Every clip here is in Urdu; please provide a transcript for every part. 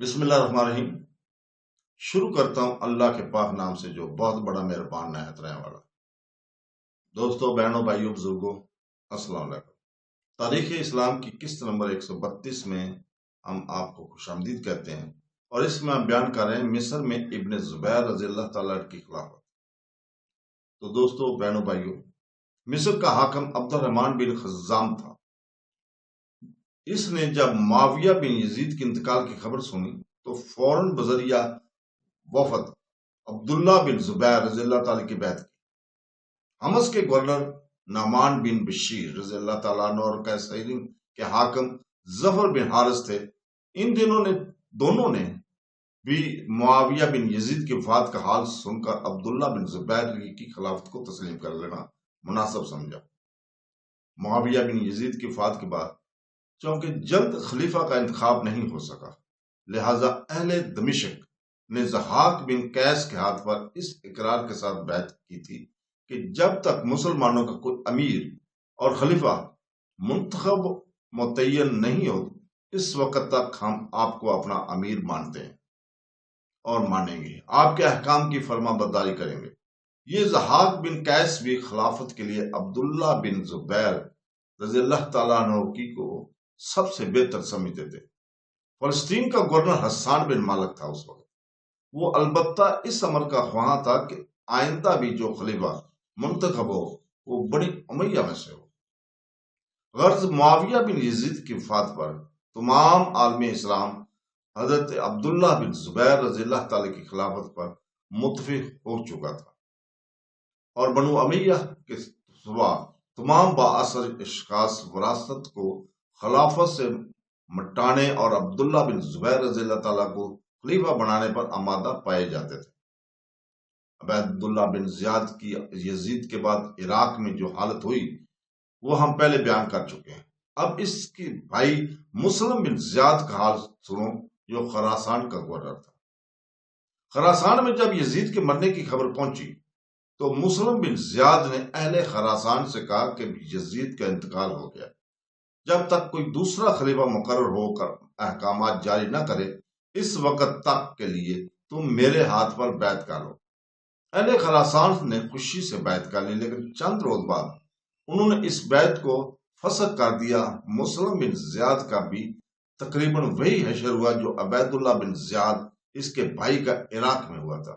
بسم اللہ الرحمن الرحیم۔ شروع کرتا ہوں اللہ کے پاک نام سے جو بہت بڑا مہربان نہایت رحم والا۔ دوستو، بہنوں، بھائیوں، بزرگوں، السلام علیکم۔ تاریخ اسلام کی قسط نمبر 132 میں ہم آپ کو خوش آمدید کہتے ہیں، اور اس میں ہم بیان کر رہے ہیں مصر میں ابن زبیر رضی اللہ تعالیٰ کی خلافت۔ تو دوستو، بہنوں، بھائیوں، مصر کا حاکم عبد الرحمن بن خزام تھا۔ اس نے جب معاویہ بن یزید کے انتقال کی خبر سنی تو فوراً بذریعہ وفد عبداللہ بن زبیر رضی اللہ تعالیٰ کی بیعت کی۔ حمص کے گورنر نعمان بن بشیر رضی اللہ تعالیٰ عنہ اور قیسرین کے حاکم ظفر بن حارث تھے۔ ان دونوں نے بھی معاویہ بن یزید کی وفات کا حال سن کر عبداللہ بن زبیر کی خلافت کو تسلیم کر لینا مناسب سمجھا۔ معاویہ بن یزید کی وفات کے بعد چونکہ جلد خلیفہ کا انتخاب نہیں ہو سکا، لہذا اہل دمشق نے ضحاک بن قیس کے ہاتھ پر اس اقرار کے ساتھ بیعت کی تھی کہ جب تک مسلمانوں کا کوئی امیر اور خلیفہ منتخب متعین نہیں ہو، اس وقت تک ہم آپ کو اپنا امیر مانتے ہیں اور مانیں گے، آپ کے احکام کی فرما برداری کریں گے۔ یہ ضحاک بن قیس بھی خلافت کے لیے عبداللہ بن زبیر رضی اللہ تعالیٰ عنہ کی کو سب سے بہتر سمجھتے تھے۔ فلسطین کا گورنر حسان بن مالک تھا اس وقت۔ وہ البتہ اس امر کا خواہاں تھا کہ آئندہ بھی جو خلیفہ منتخب ہو وہ بنی امیہ میں سے ہو۔ غرض معاویہ بن یزید کی وفات پر تمام عالم اسلام حضرت عبداللہ بن زبیر رضی اللہ تعالی کی خلافت پر متفق ہو چکا تھا، اور بنو امیہ کے سوا تمام بااثر اشخاص وراثت کو خلافت سے مٹانے اور عبداللہ بن زبیر رضی اللہ تعالیٰ کو خلیفہ بنانے پر آمادہ پائے جاتے تھے۔ عبیداللہ بن زیاد کی یزید کے بعد عراق میں جو حالت ہوئی وہ ہم پہلے بیان کر چکے ہیں۔ اب اس کی بھائی مسلم بن زیاد کا حال سنو، جو خراسان کا گورنر تھا۔ خراسان میں جب یزید کے مرنے کی خبر پہنچی تو مسلم بن زیاد نے اہل خراسان سے کہا کہ یزید کا انتقال ہو گیا، جب تک کوئی دوسرا خلیفہ مقرر ہو کر احکامات جاری نہ کرے، اس وقت تک کے لیے تم میرے ہاتھ پر بیعت کر لو۔ اہل خراسان نے خوشی سے بیعت کر لی، لیکن چند روز بعد انہوں نے اس بیعت کو فسخ کر دیا۔ مسلم بن زیاد کا بھی تقریباً وہی حشر ہوا جو عبیداللہ بن زیاد اس کے بھائی کا عراق میں ہوا تھا۔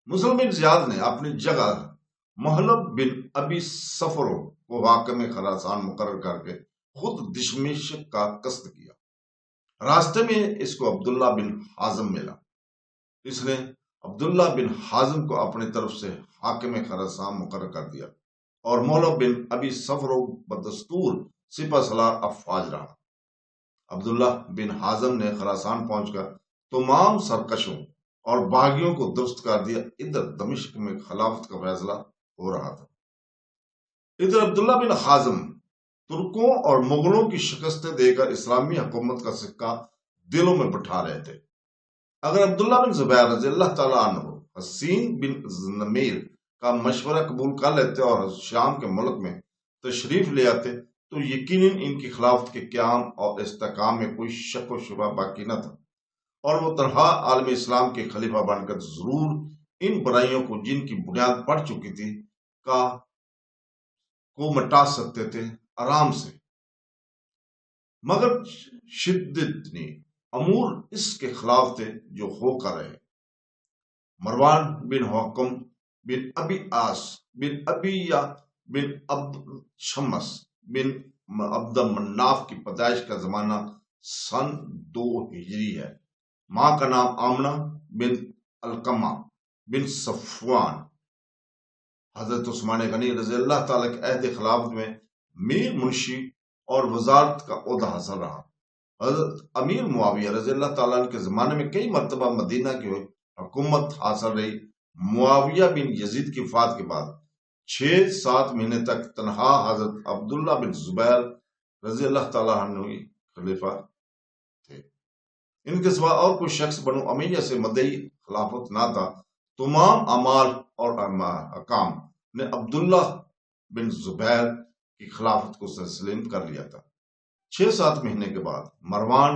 مسلم بن زیاد نے اپنی جگہ محلب بن ابی صفر کو حاکم خراسان مقرر کر کے خود دمشق کا قصد کیا۔ راستے میں اس کو عبداللہ بن حازم ملا۔ اس نے عبداللہ بن حازم کو اپنی طرف سے حاکم خراسان مقرر کر دیا، اور محلب بن ابی صفر بدستور سپہ سالار افواج رہا۔ عبداللہ بن حازم نے خراسان پہنچ کر تمام سرکشوں اور باغیوں کو درست کر دیا۔ ادھر دمشق میں خلافت کا فیصلہ ہو رہا تھا، ادھر عبداللہ بن حازم ترکوں اور مغلوں کی شکستیں دے کر اسلامی حکومت کا سکہ دلوں میں بٹھا رہے تھے۔ اگر عبداللہ بن زبیر رضی اللہ تعالیٰ عنہ حسین بن نمیر کا مشورہ قبول کر لیتے اور شام کے ملک میں تشریف لے آتے تو یقیناً ان کی خلافت کے قیام اور استحکام میں کوئی شک و شبہ باقی نہ تھا، اور وہ تنہا عالم اسلام کے خلیفہ بن کر ضرور ان برائیوں کو جن کی بنیاد پڑ چکی تھی کو مٹا سکتے تھے آرام سے۔ مگر شدت امور اس کے خلاف تھے جو ہو کر رہے۔ مروان بن حکم بن ابی آس بن ابیہ بن عبد شمس بن عبد مناف کی پیدائش کا زمانہ سن 2 ہجری ہے۔ ماں کا نام آمنہ بن القمہ بن صفوان۔ حضرت عثمان غنی رضی اللہ تعالیٰ کے عہد خلافت میں میر منشی اور وزارت کا عہدہ حاصل رہا۔ حضرت امیر معاویہ رضی اللہ تعالیٰ کے زمانے میں کئی مرتبہ مدینہ کی حکومت حاصل رہی۔ معاویہ بن یزید کی وفات کے بعد 6-7 مہینے تک تنہا حضرت عبداللہ بن زبیر رضی اللہ تعالیٰ عنہ خلیفہ تھے۔ ان کے سوا اور کوئی شخص بنو امیہ سے مدعی خلافت نہ تھا۔ تمام اعمال اور حکام نے عبداللہ بن زبیر کی خلافت کو تسلیم کر لیا تھا۔ 6-7 مہینے کے بعد مروان